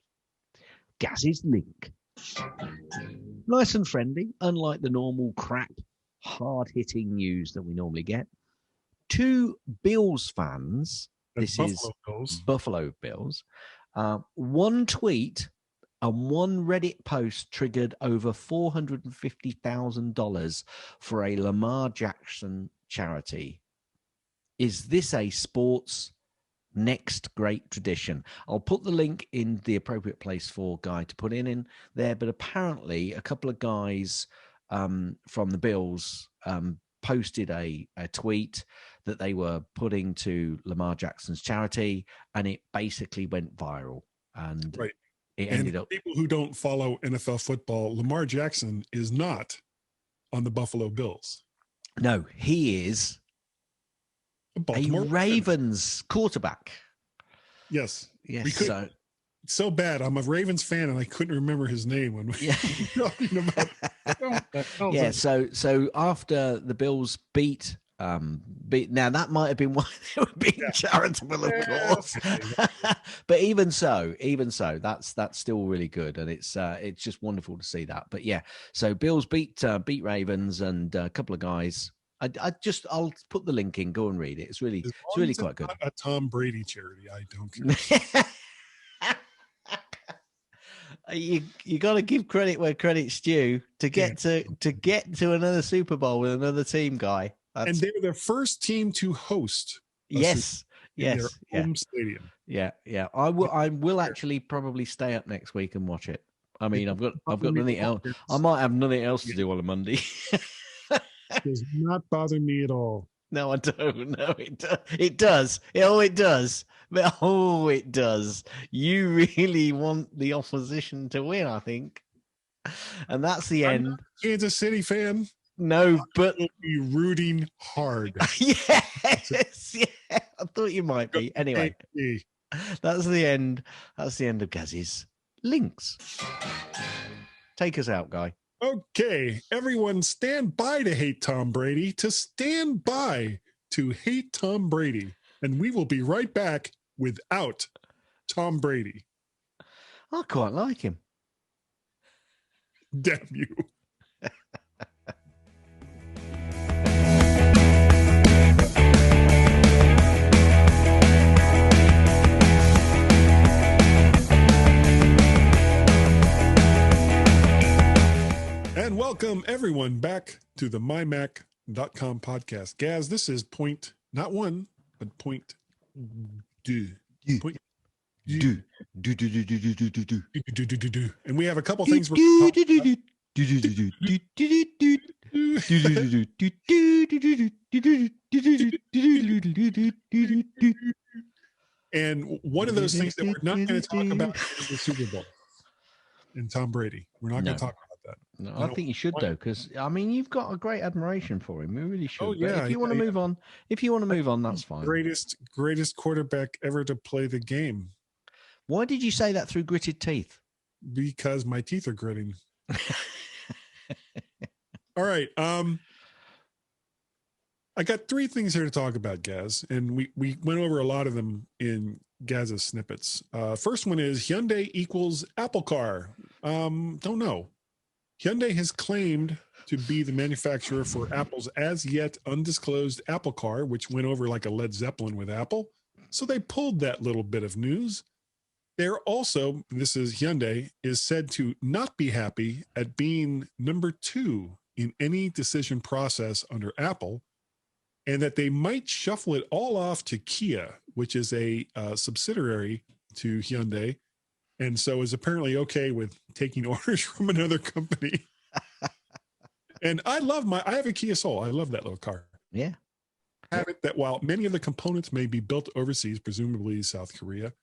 Gaz's link. Nice and friendly, unlike the normal crap, hard-hitting news that we normally get. 2 Bills fans, this is Buffalo Bills, one tweet and one Reddit post triggered over $450,000 for a Lamar Jackson charity. Is this a sports next great tradition? I'll put the link in the appropriate place for Guy to put in there, but apparently a couple of guys from the Bills posted a tweet that they were putting to Lamar Jackson's charity, and it basically went viral. And it ended up. People who don't follow NFL football, Lamar Jackson is not on the Buffalo Bills. No, he is a Ravens quarterback. Yes. Yes. It's so bad. I'm a Ravens fan, and I couldn't remember his name when we were talking about. Yeah. So after the Bills beat now that might have been why they were being charitable, of course. But even so, that's still really good, and it's just wonderful to see that. But yeah, so Bills beat Ravens, and a couple of guys. I'll put the link in. Go and read it. It's really quite good. Not a Tom Brady charity. I don't care. You got to give credit where credit's due to get to another Super Bowl with another team, Guy. And they're the first team to host. Yes. Their home stadium. Yeah. I will actually probably stay up next week and watch it. I mean, I've got nothing else. I might have nothing else to do on a Monday. Does not bother me at all. No, I don't. No, it does. It does. It does. You really want the opposition to win, I think. And that's the end. I'm not a Kansas City fan. No, but I'll be rooting hard. Yes. Yeah. I thought you might be. Anyway, that's the end. That's the end of Gaz's links. Take us out, Guy. Okay, everyone stand by to hate Tom Brady, to stand by to hate Tom Brady. And we will be right back without Tom Brady. I quite like him. Damn you. And welcome everyone back to the MyMac.com podcast. Gaz, this is point, not one, but point two. Point do. And we have a couple things we're and one of those things that we're not going to talk about is the Super Bowl and Tom Brady. We're not going to talk about that. No, I think you should though, because I mean you've got a great admiration for him. You really should. Oh, yeah, if you want to move on, that's fine. Greatest quarterback ever to play the game. Why did you say that through gritted teeth? Because my teeth are gritting. All right. I got 3 things here to talk about, Gaz, and we went over a lot of them in Gaz's snippets. First one is Hyundai equals Apple Car. Don't know. Hyundai has claimed to be the manufacturer for Apple's as yet undisclosed Apple Car, which went over like a Led Zeppelin with Apple. So they pulled that little bit of news. They're also, this is Hyundai, is said to not be happy at being number 2 in any decision process under Apple, and that they might shuffle it all off to Kia, which is a subsidiary to Hyundai, and so is apparently okay with taking orders from another company. And I have a Kia Soul. I love that little car. Yeah. Have it that while many of the components may be built overseas, presumably South Korea,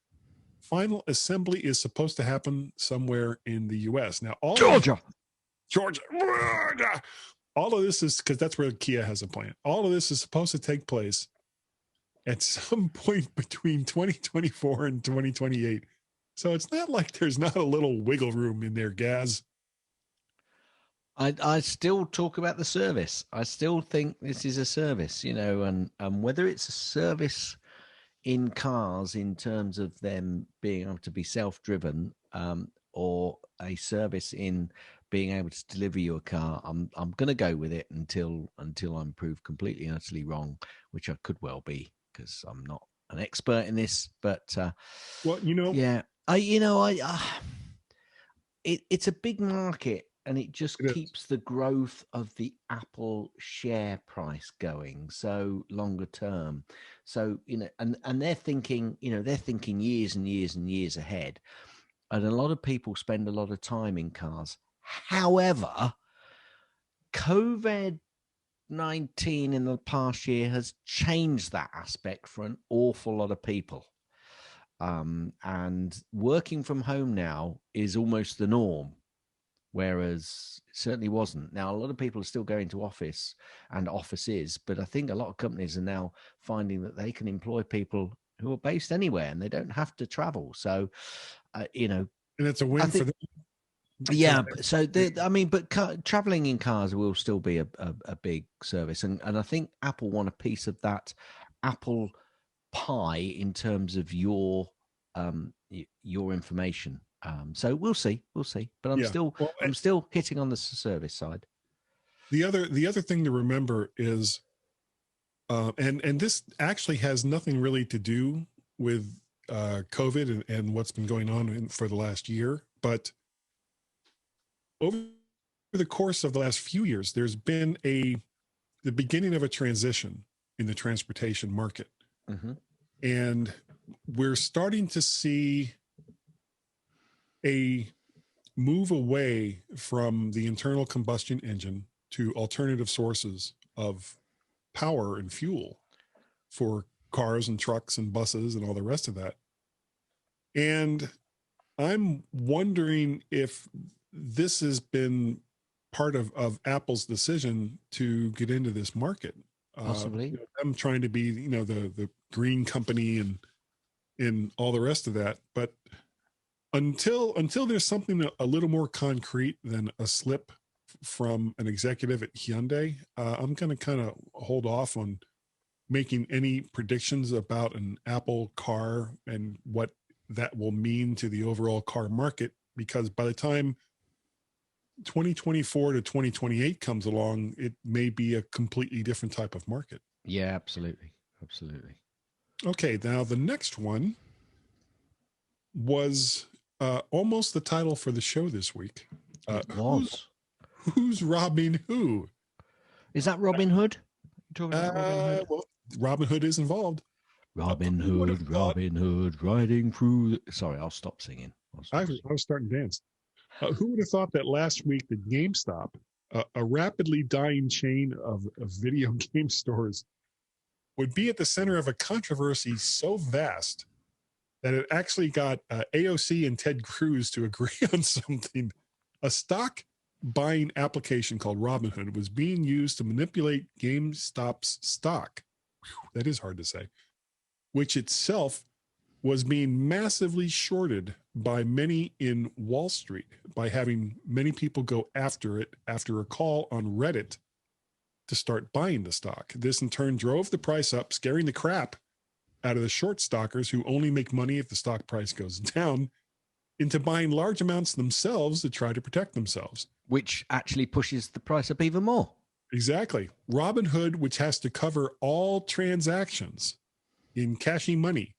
final assembly is supposed to happen somewhere in the U.S. Now, Georgia. All of this is because that's where Kia has a plant. All of this is supposed to take place at some point between 2024 and 2028. So it's not like there's not a little wiggle room in there, Gaz. I still talk about the service. I still think this is a service, and whether it's a service in cars in terms of them being able to be self-driven, or a service in being able to deliver you a car, I'm going to go with it until I'm proved completely and utterly wrong, which I could well be because I'm not an expert in this. But it's a big market. And it just keeps the growth of the Apple share price going so longer term. So, and they're thinking years and years and years ahead. And a lot of people spend a lot of time in cars. However, COVID-19 in the past year has changed that aspect for an awful lot of people. And working from home now is almost the norm. Whereas it certainly wasn't. Now, a lot of people are still going to office and offices, but I think a lot of companies are now finding that they can employ people who are based anywhere and they don't have to travel. So, and it's a win for them. Yeah. So, traveling in cars will still be a big service. And I think Apple want a piece of that Apple pie in terms of your information. So we'll see, but I'm still hitting on the service side. The other thing to remember is, and this actually has nothing really to do with COVID and what's been going on for the last year, but over the course of the last few years, there's been the beginning of a transition in the transportation market, and we're starting to see a move away from the internal combustion engine to alternative sources of power and fuel for cars and trucks and buses and all the rest of that. And I'm wondering if this has been part of Apple's decision to get into this market. Possibly. I'm trying to be, the green company and all the rest of that. But until there's something a little more concrete than a slip from an executive at Hyundai, I'm going to kind of hold off on making any predictions about an Apple car and what that will mean to the overall car market, because by the time 2024 to 2028 comes along, it may be a completely different type of market. Yeah, absolutely. Absolutely. Okay, now the next one was almost the title for the show this week. It was. Who's robbing who? Is that Robin Hood? Talking about Robin Hood? Well, Robin Hood is involved. Robin Hood riding through. Sorry, I'll stop singing. I was starting to dance. Who would have thought that last week the GameStop, a rapidly dying chain of video game stores, would be at the center of a controversy so vast that it actually got AOC and Ted Cruz to agree on something. A stock buying application called Robinhood was being used to manipulate GameStop's stock. Whew, that is hard to say. Which itself was being massively shorted by many in Wall Street by having many people go after it after a call on Reddit to start buying the stock. This in turn drove the price up, scaring the crap out of the short stockers who only make money if the stock price goes down, into buying large amounts themselves to try to protect themselves. Which actually pushes the price up even more. Exactly. Robinhood, which has to cover all transactions in cashing money,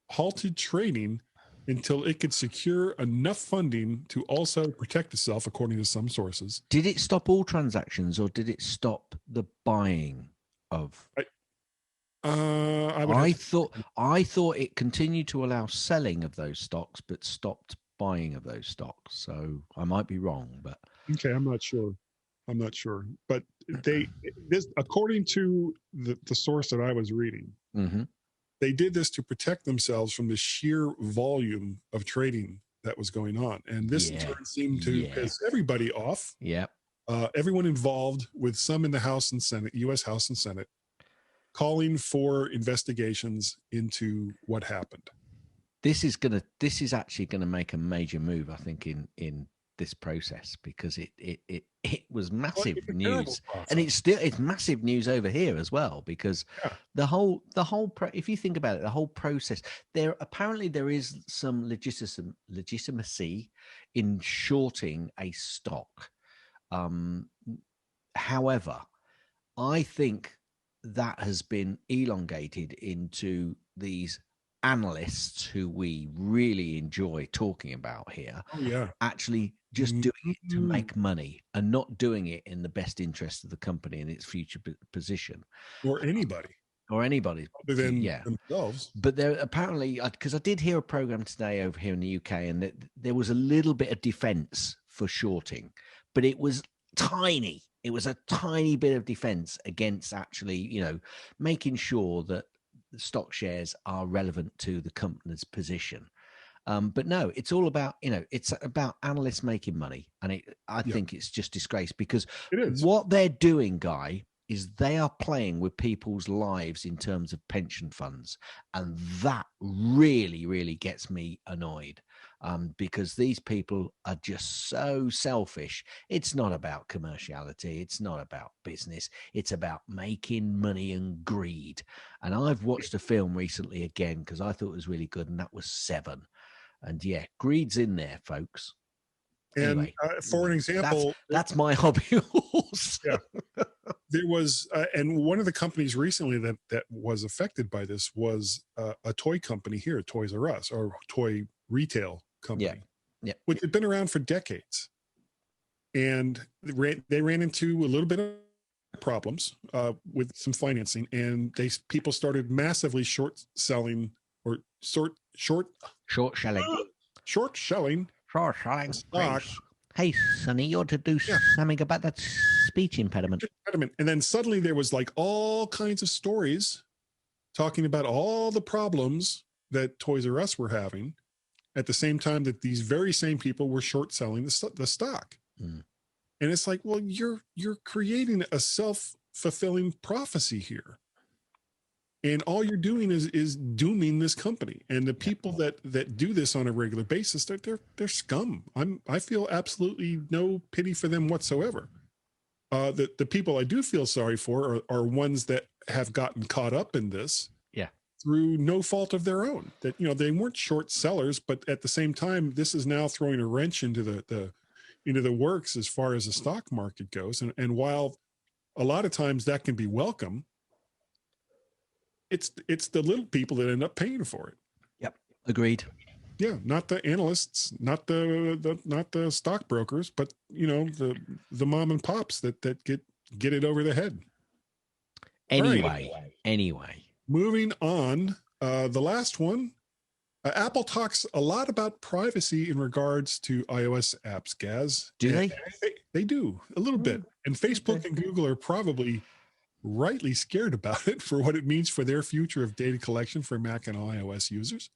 halted trading until it could secure enough funding to also protect itself, according to some sources. Did it stop all transactions or did it stop the buying? of? I thought it continued to allow selling of those stocks, but stopped buying of those stocks. So I might be wrong, but okay, I'm not sure. But this according to the source that I was reading, they did this to protect themselves from the sheer volume of trading that was going on, and this in turn seemed to piss everybody off. Yeah, everyone involved, with some in the House and Senate, U.S. House and Senate, calling for investigations into what happened. This is actually gonna make a major move, I think, in this process, because it was massive news, and it's massive news over here as well, because the whole if you think about it, the whole process, there is some legitimacy in shorting a stock. However, I think that has been elongated into these analysts who we really enjoy talking about here. Actually just doing it to make money and not doing it in the best interest of the company and its future position, or anybody other than themselves. But there apparently, because I did hear a program today over here in the UK, and there was a little bit of defense for shorting, but it was tiny. It was a tiny bit of defense against actually, making sure that the stock shares are relevant to the company's position. But no, it's all about, it's about analysts making money. And I think it's just disgrace, because what they're doing, Guy, is they are playing with people's lives in terms of pension funds. And that really, really gets me annoyed, because these people are just so selfish. It's not about commerciality. It's not about business. It's about making money and greed. And I've watched a film recently again, because I thought it was really good, and that was Seven. And greed's in there, folks. And anyway, for an example, that's my hobby horse. There was, and one of the companies recently that was affected by this was a toy company here, Toys R Us, or toy retail company, which had been around for decades. And they ran into a little bit of problems with some financing, and people started massively short shelling stock. Hey, Sonny, you ought to do something about that speech impediment. And then suddenly there was like all kinds of stories talking about all the problems that Toys R Us were having, at the same time that these very same people were short selling the stock. And it's like, well, you're creating a self-fulfilling prophecy here. And all you're doing is dooming this company, and the people that do this on a regular basis. They're scum. I feel absolutely no pity for them whatsoever. The people I do feel sorry for are ones that have gotten caught up in this, through no fault of their own. That they weren't short sellers, but at the same time, this is now throwing a wrench into the works as far as the stock market goes. And while a lot of times that can be welcome, it's the little people that end up paying for it. Yep, agreed. Yeah, not the analysts, not the stockbrokers, but the mom and pops that get it over the head. Anyway, moving on. The last one. Apple talks a lot about privacy in regards to iOS apps, Gaz. Do they? They do a little bit. And Facebook and Google are probably rightly scared about it for what it means for their future of data collection for Mac and iOS users,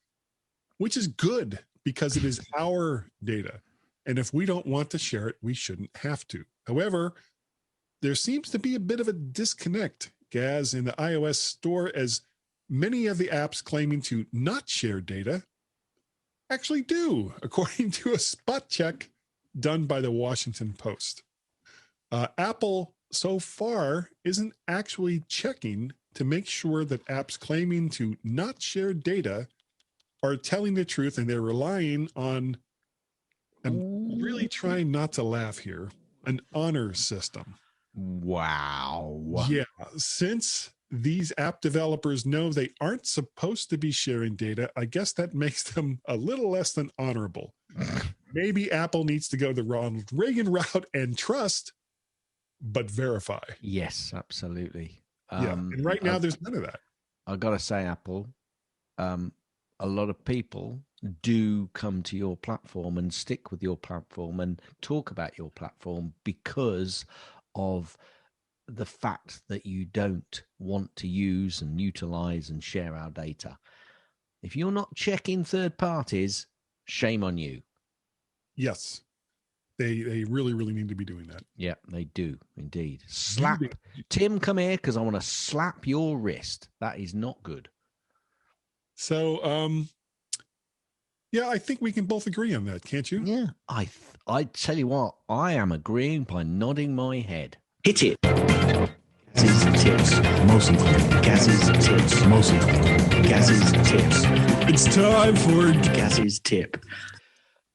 which is good because it is our data. And if we don't want to share it, we shouldn't have to. However, there seems to be a bit of a disconnect, Gaz, in the iOS store, as many of the apps claiming to not share data actually do, according to a spot check done by the Washington Post. Apple so far isn't actually checking to make sure that apps claiming to not share data are telling the truth, and they're relying on, I'm really trying not to laugh here, an honor system. Wow. Yeah, since these app developers know they aren't supposed to be sharing data, I guess that makes them a little less than honorable. Maybe Apple needs to go the Ronald Reagan route and trust, but verify. Yes, absolutely. And right now there's none of that. I got to say, Apple, a lot of people do come to your platform and stick with your platform and talk about your platform because of the fact that you don't want to use and utilize and share our data. If you're not checking third parties, shame on you. Yes. They really, really need to be doing that. Yeah, they do indeed. Slap. Tim, come here because I want to slap your wrist. That is not good. So, yeah, I think we can both agree on that, can't you? Yeah, I tell you what, I am agreeing by nodding my head. Hit it. Gaz's tips. Mostly. Gaz's tips. Mostly. Gaz's tips. It's time for Gaz's tip.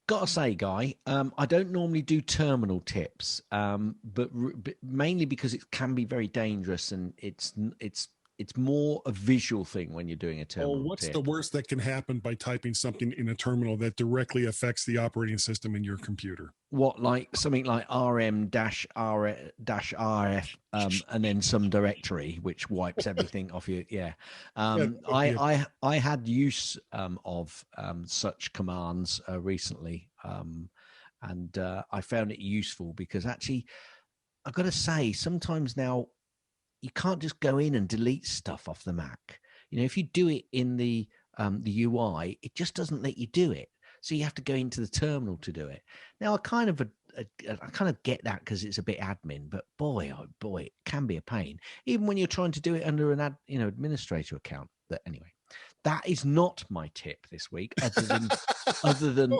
Gotta say, Guy, I don't normally do terminal tips, but mainly because it can be very dangerous, and it's more a visual thing when you're doing a terminal. Well, what's tip. the worst that can happen by typing something in a terminal that directly affects the operating system in your computer? What, like something like rm-rf and then some directory which wipes everything off you? Yeah. I had use of such commands recently, and I found it useful because actually, I've got to say, sometimes now you can't just go in and delete stuff off the Mac. You know, if you do it in the UI, it just doesn't let you do it. So you have to go into the terminal to do it. Now, I kind of get that because it's a bit admin, but boy, oh boy, it can be a pain, even when you're trying to do it under an administrator account. But anyway, that is not my tip this week, other than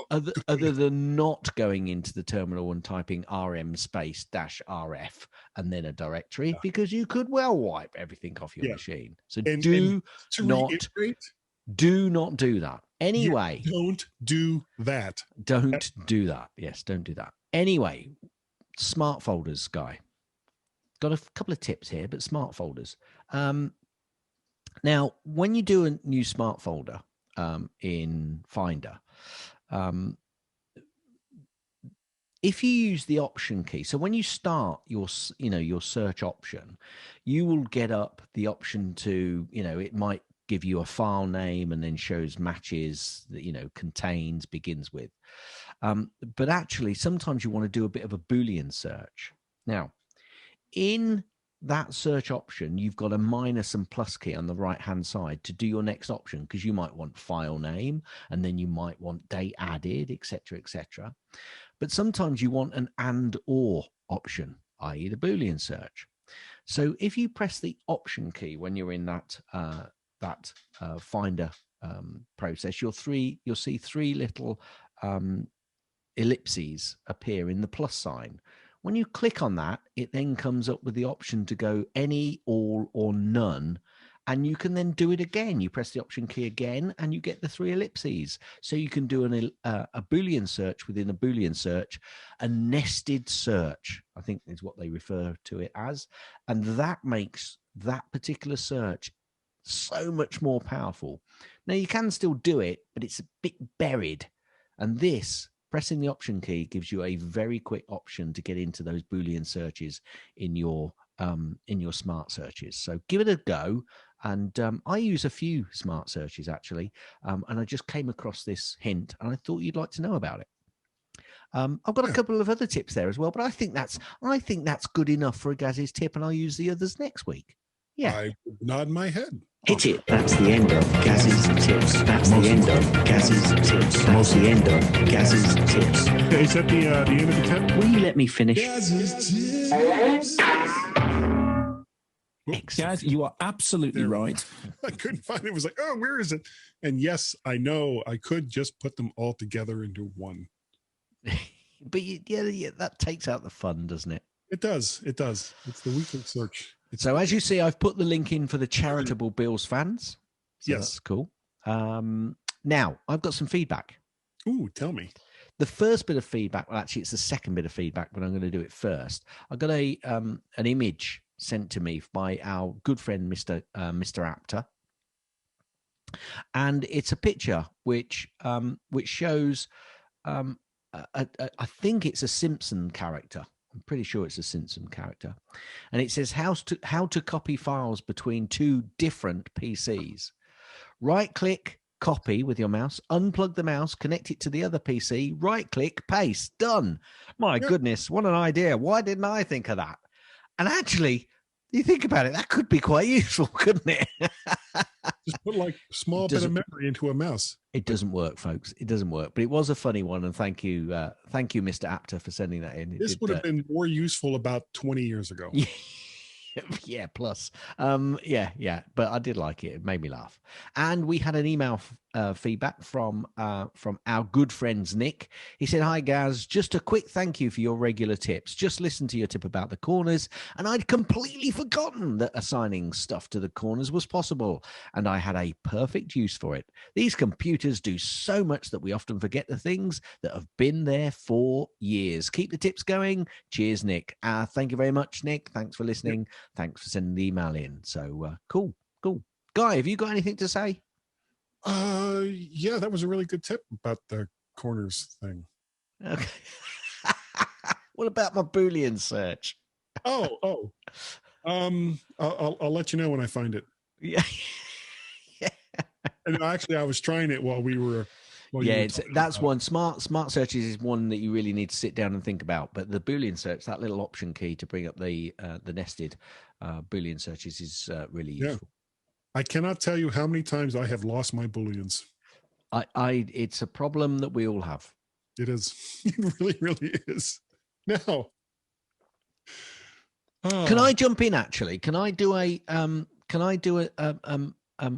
not going into the terminal and typing rm-rf and then a directory, because you could well wipe everything off your machine. So do not do that. Anyway, don't do that. Don't do that. Yes, don't do that. Anyway, smart folders, Guy. Got a couple of tips here, but smart folders. Now, when you do a new smart folder in Finder, if you use the option key, so when you start your search option, you will get up the option to, it might give you a file name and then shows matches that, contains, begins with. But actually, sometimes you want to do a bit of a Boolean search. Now, in that search option, you've got a minus and plus key on the right-hand side to do your next option, because you might want file name and then you might want date added, etc., etc. But sometimes you want an and or option, i.e. the Boolean search. So if you press the option key when you're in that Finder process, you'll see three little ellipses appear in the plus sign. When you click on that, it then comes up with the option to go any, all, or none, and you can then do it again. You press the option key again, and you get the three ellipses. So you can do a Boolean search within a Boolean search, a nested search, I think is what they refer to it as, and that makes that particular search so much more powerful. Now, you can still do it, but it's a bit buried, and this, pressing the option key, gives you a very quick option to get into those Boolean searches in your smart searches. So give it a go. And I use a few smart searches actually, and I just came across this hint, and I thought you'd like to know about it. I've got a couple of other tips there as well, but I think that's good enough for a Gaz's tip, and I'll use the others next week. Yeah, I nod my head. Hit it. That's the end of Gaz's tips. That's the end of Gaz's tips. That's the end of Gaz's tips. Is that the end of the tip? Will you let me finish? Gaz's tips. Gaz, you are absolutely right. I couldn't find it. It was like, oh, where is it? And yes, I know I could just put them all together into one. But yeah, that takes out the fun, doesn't it? It does. It does. It's the weekly search. So as you see, I've put the link in for the charitable Bills fans. So yes. That's cool. Now, I've got some feedback. Ooh, tell me. The first bit of feedback, well, actually, it's the second bit of feedback, but I'm going to do it first. I got an image sent to me by our good friend, Mr. Apter. And it's a picture which shows, I think it's a Simpson character. I'm pretty sure it's a Simpson character. And it says how to copy files between two different PCs. Right-click, copy with your mouse, unplug the mouse, connect it to the other PC, right-click, paste, done. My goodness, what an idea. Why didn't I think of that? And actually, you think about it, that could be quite useful, couldn't it? Just put like a small bit of memory into a mouse. It doesn't work, folks. It doesn't work. But it was a funny one, and thank you, Mr. Apter, for sending that in. This would have been more useful about 20 years ago. Yeah, plus. Yeah. But I did like it. It made me laugh. And we had an email feedback from our good friends Nick. He said, "Hi Gaz, just a quick thank you for your regular tips. Just listened to your tip about the corners, and I'd completely forgotten that assigning stuff to the corners was possible, and I had a perfect use for it. These computers do so much that we often forget the things that have been there for years. Keep the tips going. Cheers, Nick." Thank you very much, Nick. Thanks for listening. Thanks for sending the email in. So cool. Guy, have you got anything to say? Yeah, that was a really good tip about the corners thing. Okay. What about my Boolean search? I'll let you know when I find it. Yeah. And actually, I was trying it while we were. That's one. Smart searches is one that you really need to sit down and think about. But the Boolean search, that little option key to bring up the nested Boolean searches, is really useful. I cannot tell you how many times I have lost my Booleans. It's a problem that we all have. It is. It really, really is. Now, can I jump in? Actually, can I do a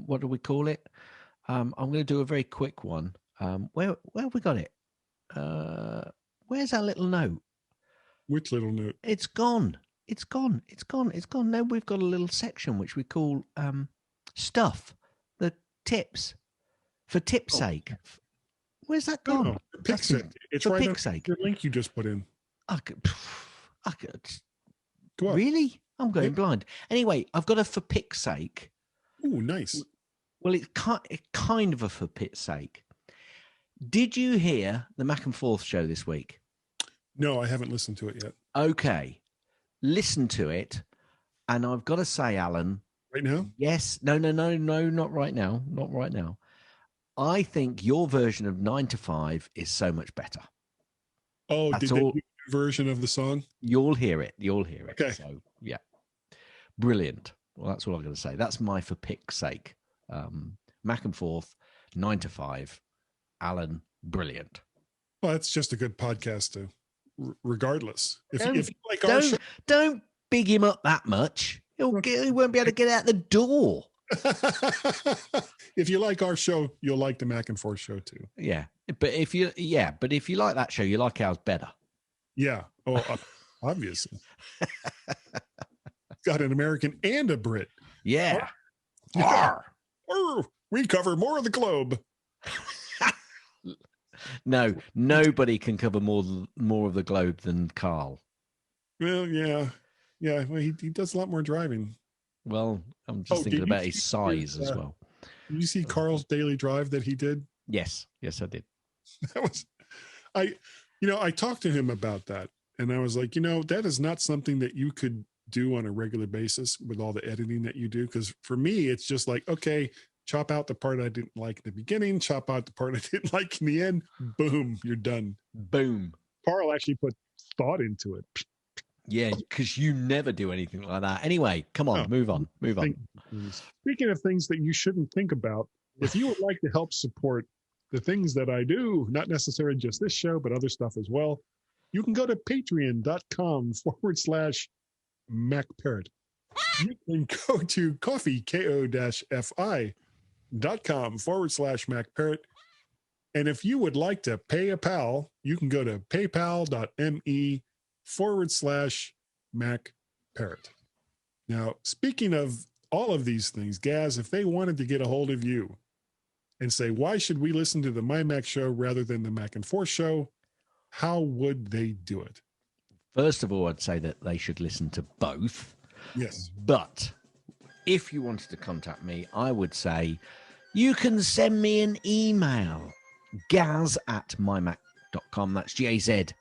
what do we call it? I'm going to do a very quick one. Where have we got it? Where's our little note? Which little note? It's gone. Now we've got a little section which we call stuff, the tips, for tip's sake. Where's that gone? No, for pick's sake. It's for right pick's sake. The link you just put in. I could. Go on. Really? I'm going blind. Anyway, I've got a for pick's sake. Oh, nice. Well, it's kind of a for pit's sake. Did you hear the Mac and Forth show this week? No, I haven't listened to it yet. Okay. Listen to it. And I've got to say, Alan. Right now? Yes. No, not right now. Not right now. I think your version of 9 to 5 is so much better. Oh, did they do a version of the song? You'll hear it. Okay. So, yeah. Brilliant. Well, that's what I'm going to say. That's my for pick's sake. Mac and Forth, 9 to 5. Alan, brilliant. Well, it's just a good podcast, too. Regardless, if you like our show, don't big him up that much. He won't be able to get out the door. If you like our show, you'll like the Mac and Forth show too. Yeah, but if you like that show, you like ours better. Yeah. Oh, obviously. Got an American and a Brit. Yeah. We cover more of the globe. No, nobody can cover more of the globe than Carl. Well, yeah. Well, he does a lot more driving. Well, I'm just thinking about his size as well. Did you see Carl's daily drive that he did? Yes, I did. That was, I talked to him about that, and I was like, that is not something that you could do on a regular basis with all the editing that you do. Because for me, it's just like, okay, chop out the part I didn't like in the beginning, chop out the part I didn't like in the end. Boom, you're done. Boom. Carl actually put thought into it. Yeah, because you never do anything like that. Anyway, come on, move on. Speaking of things that you shouldn't think about, if you would like to help support the things that I do, not necessarily just this show, but other stuff as well, you can go to patreon.com/MacParrot. You can go to ko-fi.com/MacParrot. And if you would like to pay a pal, you can go to paypal.me/MacParrot. Now, speaking of all of these things, Gaz, if they wanted to get a hold of you and say, why should we listen to the MyMac show rather than the Mac and Forth show, how would they do it? First of all, I'd say that they should listen to both. Yes. But if you wanted to contact me, I would say you can send me an email, gaz@mymac.com. That's GAZ.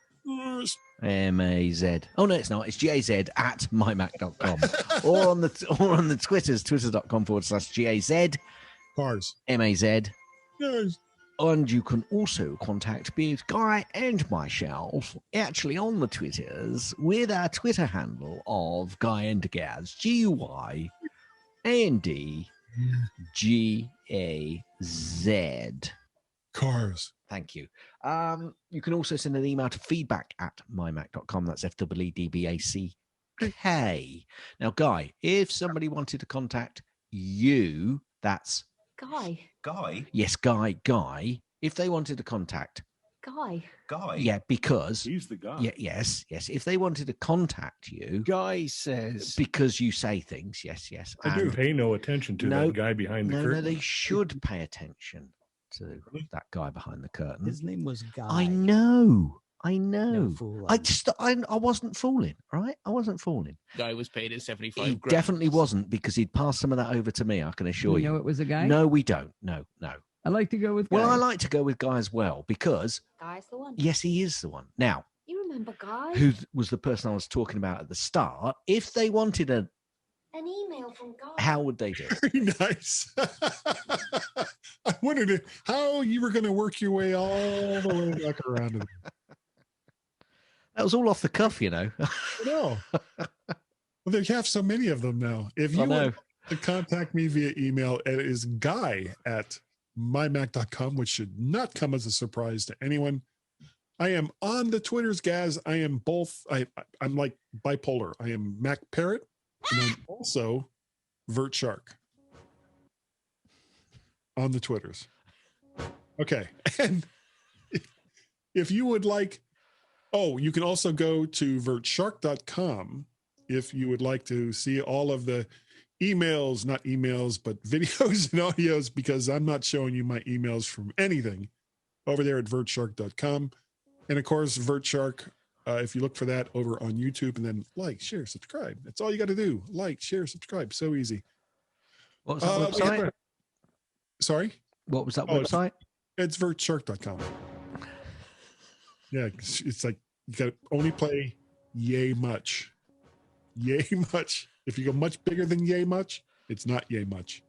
M-A-Z. Oh, no, it's not. It's G-A-Z at mymac.com. or on the Twitters, twitter.com/G-A-Z. Cars. M-A-Z. Yes. And you can also contact both Guy and myself, actually on the Twitters, with our Twitter handle of Guy and Gaz, G-U-Y-A-N-D-G-A-Z. Cars. Thank you. You can also send an email to feedback@mymac.com. That's F-E-E-D-B-A-C-K. Now, Guy, if somebody wanted to contact you, that's... Guy. Yes, Guy. If they wanted to contact... Guy. Yeah, because... He's the guy. Yeah, yes. If they wanted to contact you... Guy says... Because you say things, yes. I do pay no attention to that guy behind the curtain. No, they should pay attention to that guy behind the curtain. His name was Guy. I know. No fool. I wasn't fooling, right? I wasn't fooling. Guy was paid at 75 He grand. definitely wasn't, because he'd passed some of that over to me, I can assure you. You know it was a guy? No, we don't. No. I like to go with Guy. Well, I like to go with Guy as well, because... Guy's the one. Yes, he is the one. Now, You remember Guy? who was the person I was talking about at the start? If they wanted An email from Guy. how would they do it? Very nice. I wondered how you were going to work your way all the way back around to that. That was all off the cuff, you know. No. Well, they have so many of them now. If you I know. want to contact me via email, it is guy@mymac.com, which should not come as a surprise to anyone. I am on the Twitters, Gaz. I am both. I'm like bipolar. I am Macparrot, and I'm also Vert Shark on the Twitters. Okay. And if you would like, you can also go to vertshark.com if you would like to see all of the emails, not emails, but videos and audios, because I'm not showing you my emails from anything over there at vertshark.com. And of course, Vertshark, if you look for that over on YouTube, and then like, share, subscribe. That's all you got to do. Like, share, subscribe. So easy. What was that website? Sorry? What was that website? It's vertshark.com. Yeah, it's like you got to only play yay much. Yay much. If you go much bigger than yay much, it's not yay much.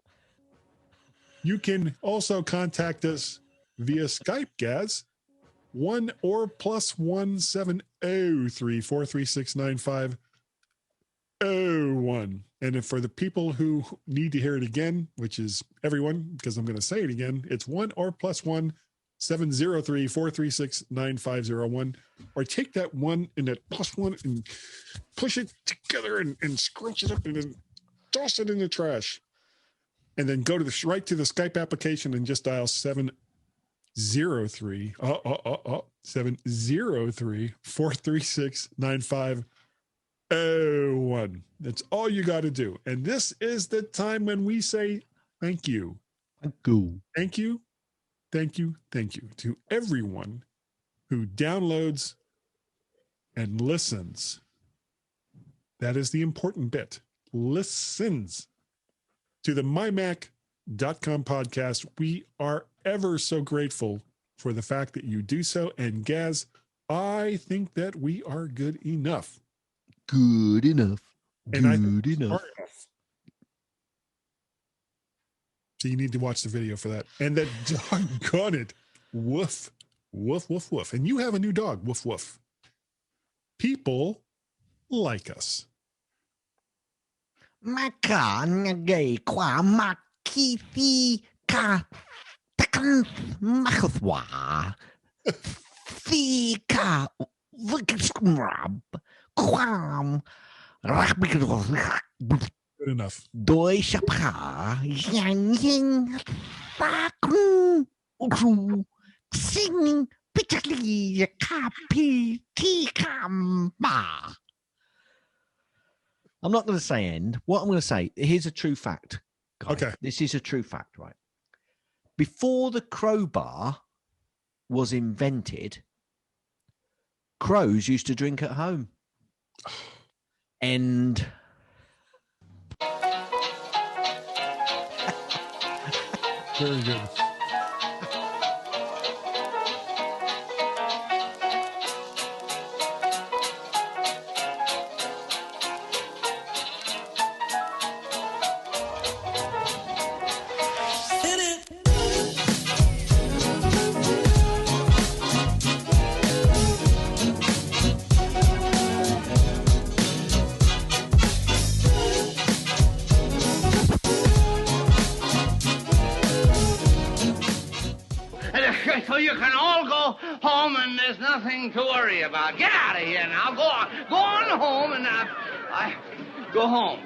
You can also contact us via Skype, Gaz. 1 or +1 703 436 9501. And if for the people who need to hear it again, which is everyone, because I'm going to say it again, it's 1 or +1 703 436 9501. Or take that one and that +1 and push it together and scrunch it up and then toss it in the trash. And then go to right to the Skype application and just dial 703 436 9501. That's all you got to do. And this is the time when we say thank you. Thank you to everyone who downloads and listens. That is the important bit. Listens to the MyMac.com podcast. We are ever so grateful for the fact that you do so. And Gaz, I think that we are good enough. Good enough. And Good enough. So you need to watch the video for that. And that doggone it. Woof, woof, woof, woof. And you have a new dog. Woof, woof. People like us. มาการไงความมาคีฟีกาตะกันมาขวาฟีกาวิกสกรับความรักบิกร Good enough. โดยเฉพาะอย่างยิ่งตาคุณรูสิ่งพิจารณาข้าพี่ที่คำป่า I'm not going to say end. What I'm going to say, here's a true fact. Guys. Okay. This is a true fact, right? Before the crowbar was invented, crows used to drink at home. And Very good. so you can all go home and there's nothing to worry about. Get out of here now. Go on. Go on home and I go home.